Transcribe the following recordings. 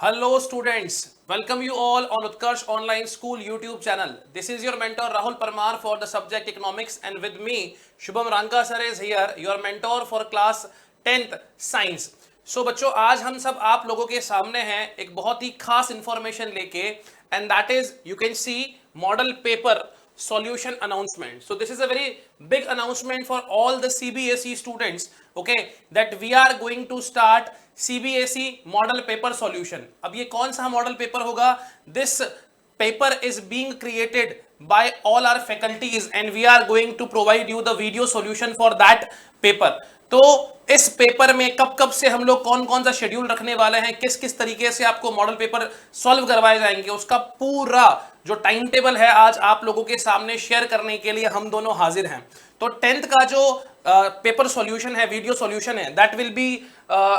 Hello students, welcome you all on Utkarsh Online School YouTube channel. This is your mentor Rahul Parmar for the subject economics, and with me Shubham Ranka sir is here, your mentor for class 10th science. So बच्चों, आज हम सब आप लोगों के सामने हैं एक बहुत ही खास इंफॉर्मेशन लेके, and that is you can see model paper solution announcement. So this is a very big announcement for all the CBSE students, okay, that we are going to start CBSE model paper solution. अब ये कौन सा model paper होगा? This paper is being created by all our faculties and we are going to provide you the video solution for that paper. तो इस paper में कब कब से हम लोग कौन कौन सा शेड्यूल रखने वाले हैं, किस किस तरीके से आपको मॉडल पेपर सॉल्व करवाए जाएंगे, उसका पूरा जो टाइम टेबल है आज आप लोगों के सामने शेयर करने के लिए हम दोनों हाजिर हैं. तो 10th का जो पेपर सॉल्यूशन है, वीडियो सॉल्यूशन है, दैट विल बी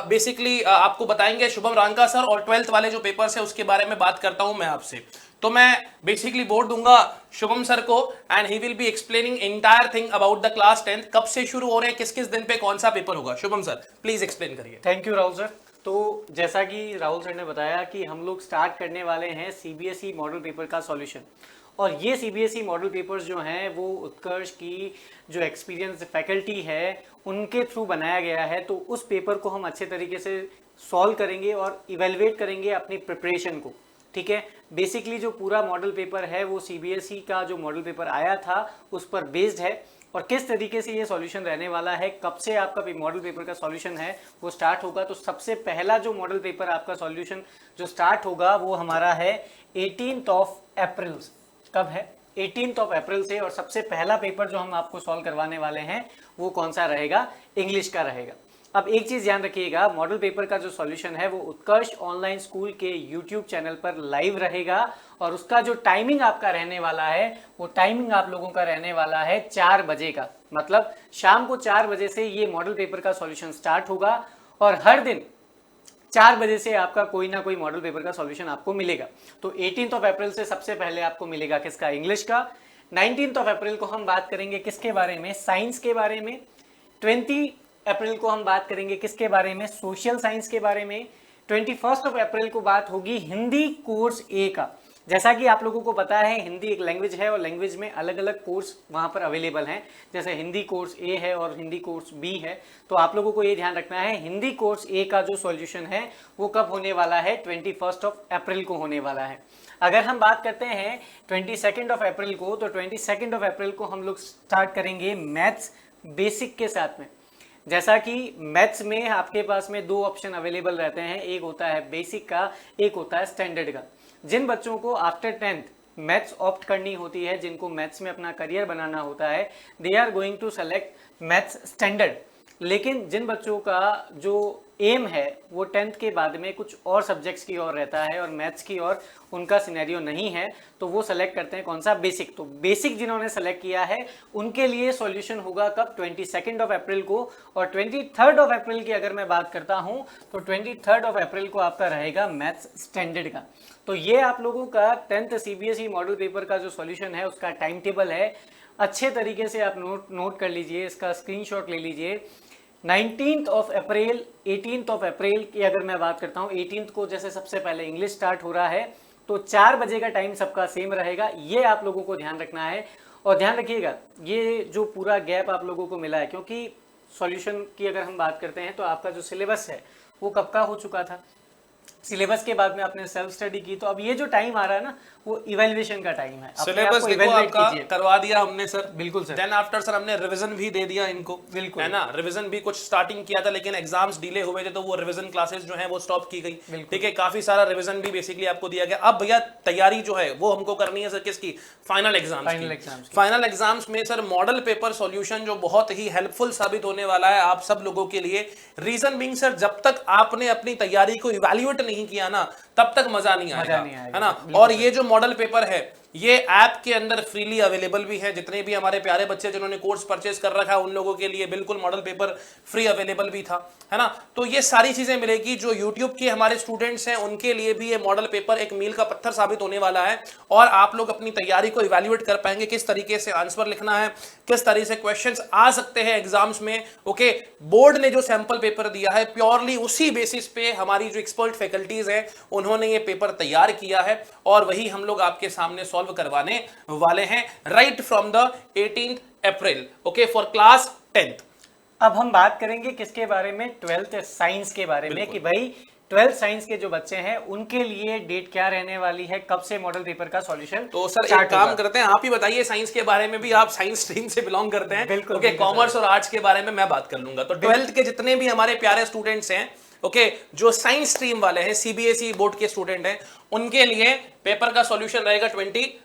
बेसिकली आपको बताएंगे शुभम रांका सर, और 12th वाले जो पेपर्स है उसके बारे में बात करता हूं मैं आपसे. तो मैं बेसिकली बोर्ड दूंगा शुभम सर को and he will be explaining entire thing about the class 10th, कब से शुरू हो रहे हैं, किस किस दिन पे कौन सा पेपर होगा. शुभम सर प्लीज एक्सप्लेन करिए. Thank you Rahul sir. तो जैसा कि राहुल सर ने बताया कि हम लोग स्टार्ट करने वाले हैं सीबीएसई मॉडल पेपर का सॉल्यूशन, और ये सीबीएसई मॉडल पेपर्स जो हैं वो उत्कर्ष की जो एक्सपीरियंस फैकल्टी है उनके थ्रू बनाया गया है. तो उस पेपर को हम अच्छे तरीके से सॉल्व करेंगे और इवेलुएट करेंगे अपनी प्रिपरेशन को. ठीक है, बेसिकली जो पूरा मॉडल पेपर है वो सीबीएसई का जो मॉडल पेपर आया था उस पर बेस्ड है, और किस तरीके से ये सॉल्यूशन रहने वाला है, कब से आपका मॉडल पेपर का सॉल्यूशन है वो स्टार्ट होगा. तो सबसे पहला जो मॉडल पेपर आपका सॉल्यूशन जो स्टार्ट होगा वो हमारा है 18th ऑफ अप्रैल. कब है? 18th ऑफ अप्रैल से. और सबसे पहला पेपर जो हम आपको सॉल्व करवाने वाले हैं वो कौन सा रहेगा? इंग्लिश का रहेगा. अब एक चीज ध्यान रखिएगा, मॉडल पेपर का जो सॉल्यूशन है वो उत्कर्ष ऑनलाइन स्कूल के यूट्यूब चैनल पर लाइव रहेगा, और उसका जो टाइमिंग आपका रहने वाला है वो टाइमिंग आप लोगों का रहने वाला है 4 बजे का. मतलब शाम को 4 बजे से ये मॉडल पेपर का सॉल्यूशन स्टार्ट होगा, और हर दिन 4 बजे से आपका कोई ना कोई मॉडल पेपर का सॉल्यूशन आपको मिलेगा. तो 18th ऑफ अप्रैल से सबसे पहले आपको मिलेगा किसका? इंग्लिश का. 19th ऑफ अप्रैल को हम बात करेंगे किसके बारे में? साइंस के बारे में. 20 अप्रैल को हम बात करेंगे किसके बारे में? सोशल साइंस के बारे में. 21st ऑफ अप्रैल को बात होगी हिंदी कोर्स ए का. जैसा कि आप लोगों को पता है हिंदी एक लैंग्वेज है, और लैंग्वेज में अलग अलग कोर्स वहाँ पर अवेलेबल हैं. जैसे हिंदी कोर्स ए है और हिंदी कोर्स बी है. तो आप लोगों को ये ध्यान रखना है हिंदी कोर्स ए का जो सॉल्यूशन है वो कब होने वाला है? 21st ऑफ अप्रैल को होने वाला है. अगर हम बात करते हैं 22nd ऑफ अप्रैल को, तो 22nd ऑफ अप्रैल को हम लोग स्टार्ट करेंगे मैथ्स बेसिक के साथ में. जैसा कि मैथ्स में आपके पास में 2 ऑप्शन अवेलेबल रहते हैं, एक होता है बेसिक का, एक होता है स्टैंडर्ड का. जिन बच्चों को आफ्टर 10th मैथ्स ऑप्ट करनी होती है, जिनको मैथ्स में अपना करियर बनाना होता है, they are going to select maths standard. लेकिन जिन बच्चों का जो एम है वो 10th के बाद में कुछ और सब्जेक्ट्स की ओर रहता है और मैथ्स की ओर उनका सिनेरियो नहीं है, तो वो सेलेक्ट करते हैं कौन सा? बेसिक. तो बेसिक जिन्होंने सेलेक्ट किया है उनके लिए सॉल्यूशन होगा कब? 22nd ऑफ अप्रैल को. और 23rd ऑफ अप्रैल की अगर मैं बात करता हूं तो 23rd ऑफ अप्रैल को आपका रहेगा मैथ्स स्टैंडर्ड का. तो ये आप लोगों का 10th सीबीएसई मॉडल पेपर का जो सॉल्यूशन है उसका टाइम टेबल है. अच्छे तरीके से आप नोट कर लीजिए, इसका स्क्रीनशॉट ले लीजिए. 19th of April, 18th of April की अगर मैं बात करता हूँ, 18th को जैसे सबसे पहले इंग्लिश स्टार्ट हो रहा है तो 4 बजे का टाइम सबका सेम रहेगा. ये आप लोगों को ध्यान रखना है. और ध्यान रखिएगा ये जो पूरा गैप आप लोगों को मिला है, क्योंकि सॉल्यूशन की अगर हम बात करते हैं तो आपका जो सिलेबस है वो कब का हो चुका था. सिलेबस के बाद में आपने सेल्फ स्टडी की, तो अब ये जो टाइम आ रहा है ना वो इवैल्यूएशन का टाइम है. सिलेबस देखो आपका करवा दिया हमने सर. बिल्कुल सर. देन आफ्टर सर हमने रिवीजन भी दे दिया इनको. बिल्कुल है ना, रिवीजन भी कुछ स्टार्टिंग किया था लेकिन एग्जाम्स डिले हुए थे तो वो रिवीजन क्लासेस जो है वो स्टॉप की गई. ठीक है, काफी सारा रिवीजन भी बेसिकली आपको दिया गया. अब भैया तैयारी जो है वो हमको करनी है सर किसकी? Final exams. फाइनल एग्जाम्स में सर मॉडल पेपर सॉल्यूशन जो बहुत ही हेल्पफुल साबित होने वाला है आप सब लोगों के लिए. रीजन बीइंग सर, जब तक आपने अपनी तैयारी को इवैल्यूएट नहीं किया ना तब तक मजा नहीं आएगा, है ना. और ये जो मॉडल पेपर है ये ऐप के अंदर फ्रीली अवेलेबल भी है। जितने भी हमारे प्यारे बच्चे जिन्होंने कोर्स परचेज कर रखा है उन लोगों के लिए बिल्कुल मॉडल पेपर फ्री अवेलेबल भी था, है ना। तो ये सारी चीजें मिलेगी। जो यूट्यूब के हमारे स्टूडेंट्स हैं उनके लिए भी ये मॉडल पेपर एक मील का पत्थर साबित होने वाला है, और आप लोग अपनी तैयारी को इवैल्यूएट कर पाएंगे किस तरीके से आंसर लिखना है, किस तरीके से क्वेश्चंस आ सकते हैं एग्जाम्स में। ओके, बोर्ड ने जो सैंपल पेपर दिया है प्योरली उसी बेसिस पे हमारी जो एक्सपर्ट फैकल्टीज हैं उन्होंने ये पेपर तैयार किया है, और वही हम लोग आपके सामने सॉल्व करवाने वाले हैं right from the 18 April, okay, for class 10th। अब हम बात करेंगे किसके बारे में, 12th साइंस के बारे में, कि भाई 12th साइंस के जो बच्चे हैं उनके लिए डेट क्या रहने वाली है, कब से मॉडल पेपर का सॉल्यूशन। तो सर एक काम करते हैं, आप ही बताइए साइंस के बारे में भी, आप साइंस स्ट्रीम से बिलोंग करते हैं। बिल्कुल, ओके, कॉमर्स और आर्ट्स के बारे में मैं बात कर लूंगा। तो 12th के जितने भी हमारे प्यारे स्टूडेंट्स हैं, ओके, जो साइंस स्ट्रीम वाले हैं, सीबीएसई बोर्ड के स्टूडेंट हैं, उनके लिए पेपर का सॉल्यूशन रहेगा 21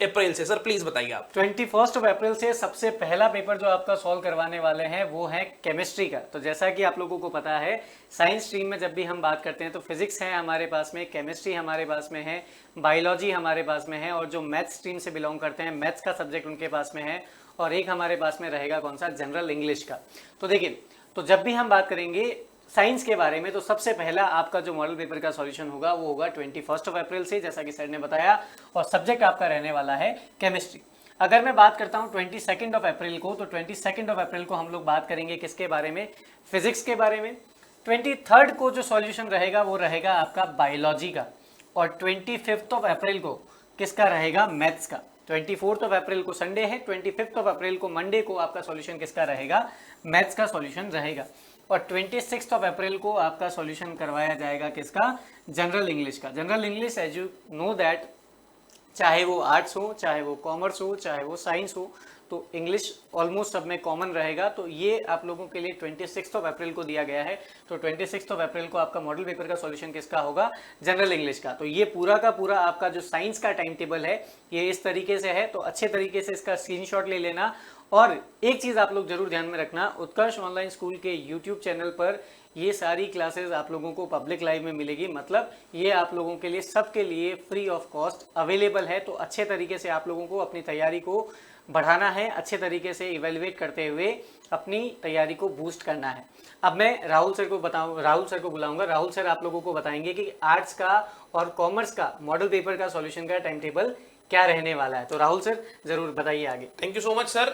अप्रैल से। सर प्लीज बताइए आप। 21 अप्रैल से सबसे पहला पेपर जो आपका सॉल्व करवाने वाले हैं वो है केमिस्ट्री का। तो जैसा कि आप लोगों को पता है, साइंस स्ट्रीम में जब भी हम बात करते हैं तो फिजिक्स है हमारे पास में, केमिस्ट्री हमारे पास में है, बायोलॉजी हमारे पास में है, और जो मैथ्स स्ट्रीम से बिलोंग करते हैं मैथ्स का सब्जेक्ट उनके पास में है, और एक हमारे पास में रहेगा कौन सा, जनरल इंग्लिश का। तो देखिए, तो जब भी हम बात करेंगे साइंस के बारे में तो सबसे पहला आपका जो मॉडल पेपर का सॉल्यूशन होगा वो होगा 21 अप्रैल से, जैसा कि सर ने बताया, और सब्जेक्ट आपका रहने वाला है केमिस्ट्री। अगर मैं बात करता हूं 22 अप्रैल को, तो 22 अप्रैल को हम लोग बात करेंगे किसके बारे में, फिजिक्स के बारे में। 23 को जो सॉल्यूशन रहेगा वो रहेगा आपका बायोलॉजी का, और 25 अप्रैल को किसका रहेगा, मैथ्स का। 24 अप्रैल को संडे है, 25 अप्रैल को मंडे को आपका सॉल्यूशन किसका रहेगा, मैथ्स का सॉल्यूशन रहेगा। और 26 अप्रैल को आपका सॉल्यूशन करवाया जाएगा किसका, जनरल इंग्लिश का। General English, as you know that, चाहे वो आर्ट्स हो, चाहे वो कॉमर्स हो, चाहे वो साइंस हो, तो इंग्लिश ऑलमोस्ट सब में कॉमन रहेगा। तो ये आप लोगों के लिए 26 अप्रैल को दिया गया है। तो 26 अप्रैल को आपका मॉडल पेपर का सॉल्यूशन किसका होगा, जनरल इंग्लिश का। तो ये पूरा का पूरा आपका जो साइंस का टाइम टेबल है ये इस तरीके से है। तो अच्छे तरीके से इसका स्क्रीनशॉट ले लेना। और एक चीज़ आप लोग जरूर ध्यान में रखना, उत्कर्ष ऑनलाइन स्कूल के यूट्यूब चैनल पर ये सारी क्लासेस आप लोगों को पब्लिक लाइव में मिलेगी। मतलब ये आप लोगों के लिए, सबके लिए फ्री ऑफ कॉस्ट अवेलेबल है। तो अच्छे तरीके से आप लोगों को अपनी तैयारी को बढ़ाना है, अच्छे तरीके से इवेल्युएट करते हुए अपनी तैयारी को बूस्ट करना है। अब मैं राहुल सर को बुलाऊंगा। राहुल सर आप लोगों को बताएंगे कि आर्ट्स का और कॉमर्स का मॉडल पेपर का सॉल्यूशन का टाइम टेबल क्या रहने वाला है। तो राहुल सर जरूर बताइए आगे। Thank you so much sir.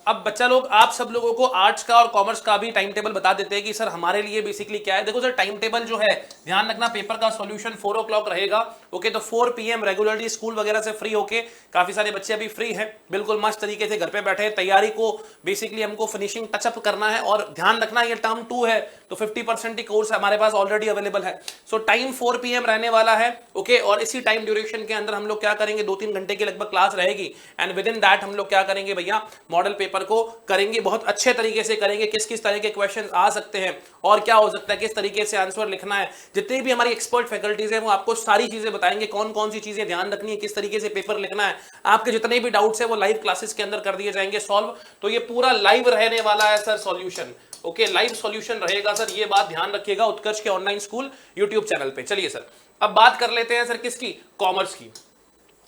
अब बच्चा लोग, आप सब लोगों को आर्ट्स का और कॉमर्स का भी टाइम टेबल बता देते हैं कि सर हमारे लिए बेसिकली क्या है। देखो सर, टाइम टेबल जो है, ध्यान रखना, पेपर का सॉल्यूशन 4 o'clock रहेगा। ओके, तो 4 PM रेगुलरली स्कूल वगैरह से फ्री होके, काफी सारे बच्चे अभी फ्री हैं, बिल्कुल मस्त तरीके से घर पे बैठे तैयारी को बेसिकली हमको फिनिशिंग टचअप करना है। और ध्यान रखना, ये टर्म 2 है तो 50% ही कोर्स हमारे पास ऑलरेडी अवेलेबल है। सो टाइम 4 PM रहने वाला है। ओके, और इसी टाइम ड्यूरेशन के अंदर हम लोग क्या करेंगे, 2-3 घंटे की लगभग क्लास रहेगी। एंड विद इन दैट हम लोग क्या करेंगे भैया, मॉडल पेपर को करेंगे, बहुत अच्छे तरीके से करेंगे। किस किस तरह के क्वेश्चंस आ सकते हैं और क्या हो सकता है, किस तरीके से आंसर लिखना है, जितनी भी हमारी एक्सपर्ट फैकल्टीज है वो आपको सारी चीजें बताएंगे, कौन कौन सी चीजें ध्यान रखनी है, किस तरीके से पेपर लिखना है। आपके जितने भी डाउट्स है वो लाइव क्लासेस के अंदर कर दिए जाएंगे सॉल्व। तो ये पूरा लाइव रहने वाला है sir solution. Okay, live solution रहेगा सर, ये बात ध्यान रखिएगा उत्कर्ष के ऑनलाइन स्कूल यूट्यूब चैनल पे। चलिए सर, अब बात कर लेते हैं सर किसकी, कॉमर्स की।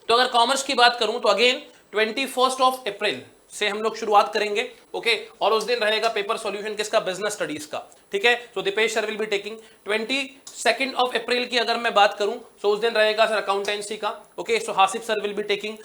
तो अगर कॉमर्स की बात करूं तो अगेन 21 अप्रैल से हम लोग शुरुआत करेंगे। ओके, और उस दिन रहेगा पेपर सॉल्यूशन किसका, बिजनेस स्टडीज का। ठीक है, so Dipesh sir will be taking. 22 April की अगर मैं बात करूं तो उस दिन रहेगा सर अकाउंटेंसी का। Okay, so Hasif sir will be taking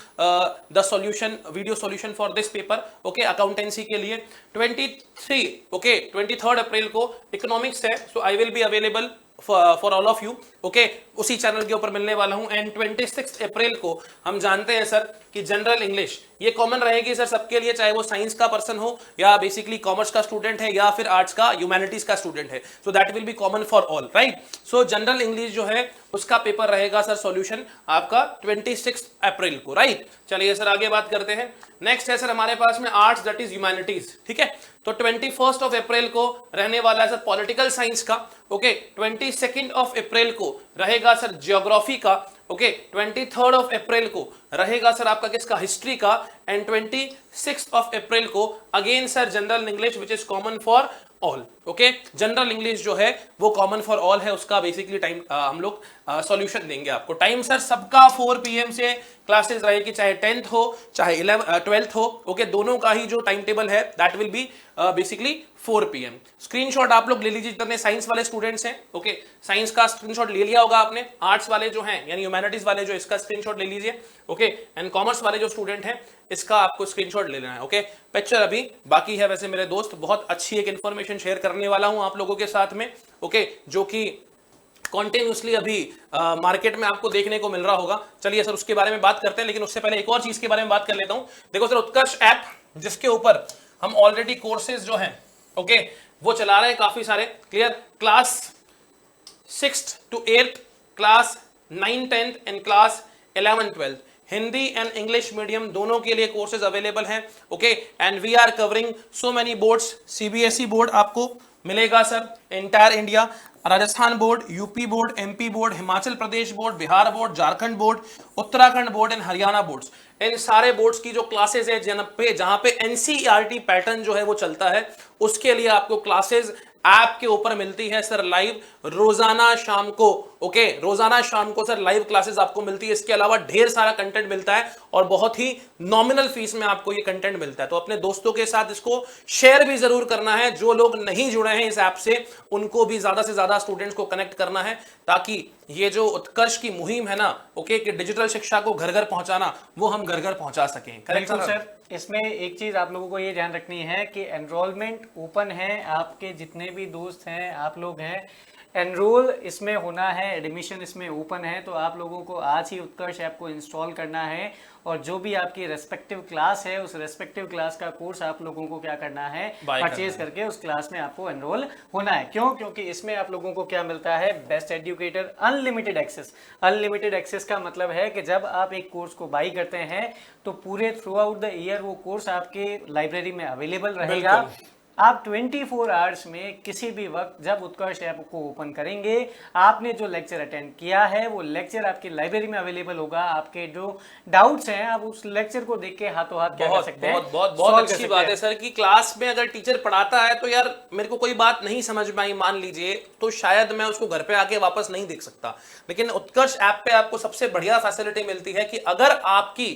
the solution, video solution for this paper. Okay, accountancy के लिए 23 अप्रैल को इकोनॉमिक्स है। So I will be available for all of you. Okay, उसी चैनल के ऊपर मिलने वाला हूं। एंड 26 अप्रैल को हम जानते हैं सर कि जनरल इंग्लिश ये कॉमन रहेगी सर सबके लिए, चाहे वो साइंस का पर्सन हो या बेसिकली कॉमर्स का स्टूडेंट है या फिर आर्ट्स का, ह्यूमैनिटीज का स्टूडेंट है। So that will be common for all, right. So general English जो है उसका पेपर रहेगा सर सॉल्यूशन आपका 26 अप्रैल को, राइट। चलिए सर आगे बात करते हैं। नेक्स्ट है सर हमारे पास में आर्ट्स, दैट इज ह्यूमैनिटीज। ठीक है, तो 21 अप्रैल को रहने वाला है सर पॉलिटिकल साइंस का। ओके, 22 अप्रैल को रहेगा सर ज्योग्राफी का। ओके, 23 अप्रैल को रहेगा सर आपका किसका, हिस्ट्री का। एंड 26 अप्रैल को again sir general English which is common for all. Okay. General English जो है वो कॉमन फॉर ऑल है, उसका बेसिकली टाइम हम लोग सॉल्यूशन देंगे आपको। टाइम सर सबका 4 PM से क्लासेस रहेगी, चाहे 10th हो चाहे 12th हो, ओके। दोनों का ही जो टाइम टेबल है that will be basically 4 PM। Screenshot आप लोग ले लीजिए जितने साइंस वाले स्टूडेंट्स हैं, ओके। साइंस का स्क्रीनशॉट ले लिया होगा आपने, आर्ट्स वाले जो हैं यानी ह्यूमैनिटीज वाले जो इसका स्क्रीनशॉट ले लीजिए, ओके। एंड कॉमर्स वाले जो स्टूडेंट हैं इसका आपको स्क्रीनशॉट ले लेना है, ओके। पिक्चर अभी बाकी है। वैसे मेरे दोस्त बहुत अच्छी एक इंफॉर्मेशन शेयर करने वाला हूं आप लोगों के साथ में, ओके, जो कि कॉन्टिन्यूसली अभी मार्केट में आपको देखने को मिल रहा होगा। चलिए सर उसके बारे में बात करते हैं, लेकिन उससे पहले एक और चीज के बारे में बात कर लेता हूं। देखो सर उत्कर्ष ऐप जिसके ऊपर हम ऑलरेडी कोर्सेज जो हैं, ओके, वो चला रहे हैं काफी सारे, clear. Class 6th to 8th, class 9th 10th and class 11th 12th, Hindi and English medium दोनों के लिए कोर्सेज अवेलेबल हैं, okay. And we are covering so many boards. CBSE board आपको मिलेगा sir entire India, Rajasthan board, UP board, MP board, Himachal Pradesh board, Bihar board, Jharkhand board, Uttarakhand board and Haryana boards. इन सारे boards की जो क्लासेस है जहां पे एनसीईआरटी पैटर्न जो है वो चलता है, उसके लिए आपको क्लासेस ऐप के ऊपर मिलती है सर लाइव, रोजाना शाम को, ओके। रोजाना शाम को सर लाइव क्लासेस आपको मिलती है। इसके अलावा ढेर सारा कंटेंट मिलता है और बहुत ही नॉमिनल फीस में आपको ये कंटेंट मिलता है। तो अपने दोस्तों के साथ इसको शेयर भी जरूर करना है। जो लोग नहीं जुड़े हैं इस ऐप से उनको भी ज्यादा से ज्यादा स्टूडेंट्स को कनेक्ट करना है, ताकि ये जो उत्कर्ष की मुहिम है ना, ओके, कि डिजिटल शिक्षा को घर घर पहुंचाना, वो हम घर घर पहुंचा सकें। Correct sir. इसमें एक चीज आप लोगों को ये ध्यान रखनी है कि एनरोलमेंट ओपन है, आपके जितने भी दोस्त हैं आप लोग हैं, एनरोल इसमें होना है, एडमिशन इसमें ओपन है। तो आप लोगों को आज ही उत्कर्ष ऐप को इंस्टॉल करना है और जो भी आपकी रेस्पेक्टिव क्लास है उस रेस्पेक्टिव क्लास का कोर्स आप लोगों को क्या करना है, परचेज करके उस क्लास में आपको एनरोल होना है। क्यों? क्योंकि इसमें आप लोगों को क्या मिलता है, best educator, unlimited access. Unlimited access का मतलब है कि जब आप एक कोर्स को बाई करते हैं तो पूरे थ्रू आउट द ईयर वो कोर्स आपके लाइब्रेरी में अवेलेबल रहेगा। आप 24 आवर्स में किसी भी वक्त जब उत्कर्ष ऐप को ओपन करेंगे, आपने जो लेक्चर अटेंड किया है वो लेक्चर आपकी लाइब्रेरी में अवेलेबल होगा। आपके जो डाउट्स हैं आप उस लेक्चर को देख के हाथों हाथ क्या कर सकते हैं। बहुत अच्छी बात है सर कि क्लास में अगर टीचर पढ़ाता है तो यार मेरे को कोई बात नहीं समझ में आई मान लीजिए, तो शायद मैं उसको घर पे आके वापस नहीं देख सकता, लेकिन उत्कर्ष ऐप पे आपको सबसे बढ़िया फैसिलिटी मिलती है कि अगर आपकी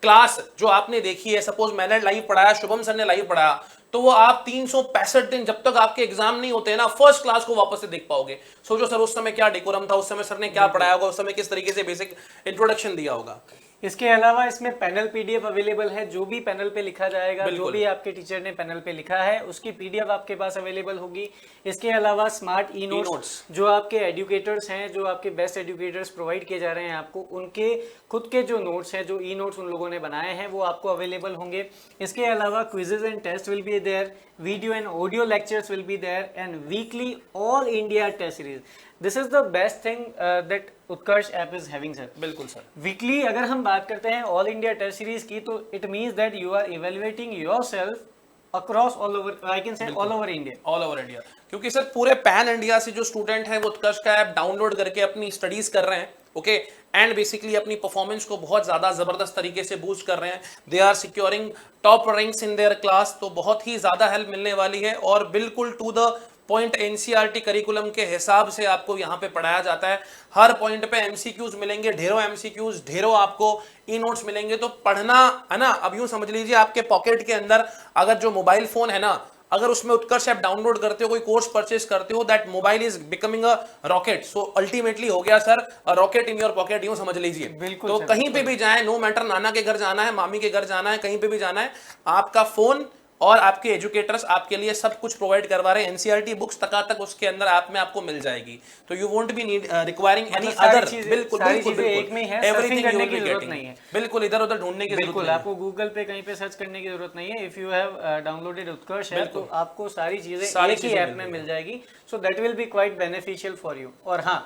क्लास जो आपने देखी है, सपोज मैंने लाइव पढ़ाया, शुभम सर ने लाइव पढ़ाया, तो वो आप 365 दिन जब तक आपके एग्जाम नहीं होते हैं ना, फर्स्ट क्लास को वापस से देख पाओगे। सोचो सर उस समय क्या डेकोरम था, उस समय सर ने क्या पढ़ाया होगा, उस समय किस तरीके से बेसिक इंट्रोडक्शन दिया होगा। इसके अलावा इसमें पैनल पीडीएफ अवेलेबल है। जो भी पैनल पे लिखा जाएगा, जो भी आपके टीचर ने पैनल पे लिखा है उसकी पीडीएफ आपके पास अवेलेबल होगी। इसके अलावा स्मार्ट ई नोट्स जो आपके एजुकेटर्स हैं, जो आपके बेस्ट एजुकेटर्स प्रोवाइड किए जा रहे हैं आपको, उनके खुद के जो नोट्स हैं, जो ई नोट्स उन लोगों ने बनाए हैं, वो आपको अवेलेबल होंगे। इसके अलावा quizzes and test will be there, video and audio lectures will be there and weekly all India test series. This is the best thing that Utkarsh app is having sir. बिल्कुल सर। वीकली अगर हम बात करते हैं all India test series की, तो it means that you are evaluating yourself across all over, I can say all over India. All over India, क्योंकि sir पूरे पैन इंडिया से जो स्टूडेंट हैं वो उत्कर्ष का ऐप डाउनलोड करके अपनी स्टडीज कर रहे हैं, ओके, एंड बेसिकली अपनी परफॉर्मेंस को बहुत ज्यादा जबरदस्त तरीके से बूस्ट कर रहे हैं। They are securing top ranks in their class. तो बहुत ही ज्यादा हेल्प मिलने वाली है और बिल्कुल to the point NCERT curriculum के हिसाब से आपको यहाँ पे पढ़ाया जाता है। हर पॉइंट पे एमसीक्यूज मिलेंगे, ढेरों एमसीक्यूज, ढेरों आपको ई नोट्स मिलेंगे। तो पढ़ना है ना, अब यूं समझ लीजिए आपके पॉकेट के अंदर अगर जो मोबाइल फोन है ना, अगर उसमें उत्कर्ष ऐप डाउनलोड करते हो, कोई कोर्स परचेस करते हो, that mobile is becoming a rocket. So ultimately हो गया sir rocket in your pocket, यूं समझ लीजिए। बिल्कुल तो सर, कहीं पे भी जाए, नो मैटर नाना के घर जाना है, मामी के घर जाना है, कहीं पे भी जाना है, आपका फोन और आपके एजुकेटर्स आपके लिए सब कुछ प्रोवाइड करवा रहे हैं। एनसीईआरटी बुक्स तक उसके अंदर ऐप में आपको मिल जाएगी। तो you won't be need requiring any other, बिल्कुल एक में है, एवरीथिंग करने की जरूरत नहीं है, बिल्कुल इधर उधर ढूंढने की जरूरत नहीं है, आपको गूगल पे कहीं पे सर्च करने की जरूरत नहीं है। If you have downloaded Utkarsh app तो आपको सारी चीजें एक ही ऐप में मिल जाएगी। So that will be quite beneficial for you. और हाँ,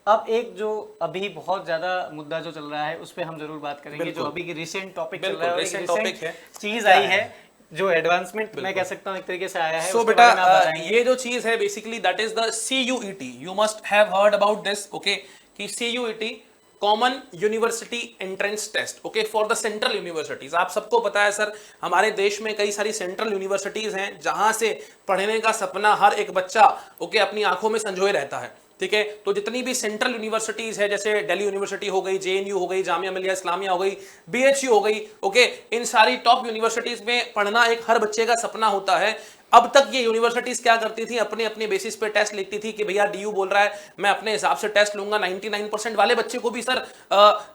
अब एक जो अभी बहुत ज्यादा मुद्दा जो चल रहा है उस पर हम जरूर बात करेंगे, जो अभी की रिसेंट टॉपिक चल रहा है, रिसेंट चीज आई है, जो एडवांसमेंट मैं कह सकता हूं एक तरीके से आया है। सो बेटा ये जो चीज है basically that is the CUET। You must have heard about this, okay, कि CUET common university entrance test, okay, for the central universities. आप सबको पता है सर, हमारे देश में कई सारी सेंट्रल यूनिवर्सिटीज हैं जहां से पढ़ने का सपना हर एक बच्चा, ओके, अपनी आंखों में संजोए रहता है, ठीक है। तो जितनी भी सेंट्रल यूनिवर्सिटीज है, जैसे दिल्ली यूनिवर्सिटी हो गई, जेएनयू हो गई, जामिया मिलिया इस्लामिया हो गई, बीएचयू हो गई, ओके, इन सारी टॉप यूनिवर्सिटीज में पढ़ना एक हर बच्चे का सपना होता है। अब तक ये यूनिवर्सिटीज क्या करती थी, अपने अपने बेसिस पे टेस्ट लिखती थी कि भैया डीयू बोल रहा है, मैं अपने हिसाब से टेस्ट लूंगा। 99% वाले बच्चे को भी सर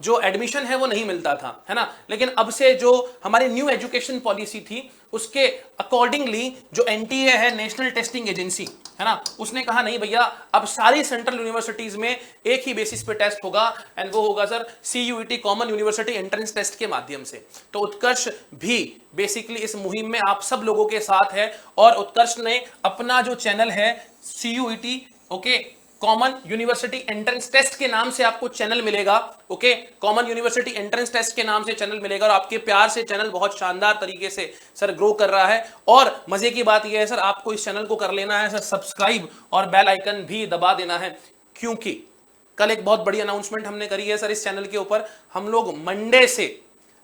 जो एडमिशन है वो नहीं मिलता था, है ना। लेकिन अब से जो हमारी न्यू एजुकेशन पॉलिसी थी, उसके अकॉर्डिंगली जो एनटीए है, नेशनल टेस्टिंग एजेंसी, है ना, उसने कहा नहीं भैया, अब सारी सेंट्रल यूनिवर्सिटीज में एक ही बेसिस पे टेस्ट होगा, एंड वो होगा sir CUET, common university entrance test के माध्यम से। तो उत्कर्ष भी बेसिकली इस मुहिम में आप सब लोगों के साथ है, और उत्कर्ष ने अपना जो चैनल है CUET, okay, common university entrance test के नाम से आपको चैनल मिलेगा, okay, common university entrance test के नाम से चैनल मिलेगा, और आपके प्यार से चैनल बहुत शानदार तरीके से सर ग्रो कर रहा है। और मजे की बात यह है सर, आपको इस चैनल को कर लेना है सर सब्सक्राइब, और बेल आइकन भी दबा देना है, क्योंकि कल एक बहुत बड़ी अनाउंसमेंट हमने करी है सर इस चैनल के ऊपर। हम लोग मंडे से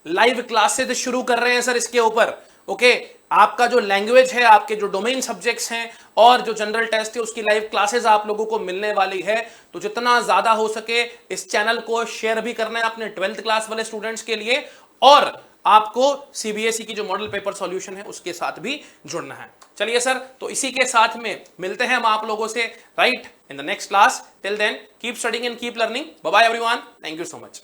लाइव क्लासेस शुरू कर रहे हैं सर इसके ऊपर, ओके। आपका जो लैंग्वेज है, आपके जो डोमेन सब्जेक्ट्स हैं, और जो जनरल टेस्ट है, उसकी लाइव क्लासेस आप लोगों को मिलने वाली है। तो जितना ज्यादा हो सके इस चैनल को शेयर भी करना है अपने 12th क्लास वाले स्टूडेंट्स के लिए, और आपको CBSE की जो मॉडल पेपर सॉल्यूशन है उसके साथ भी जुड़ना है। चलिए सर, तो इसी के साथ में मिलते हैं हम आप लोगों से right in the next class. Till then keep studying and keep learning. Bye bye everyone, thank you so much.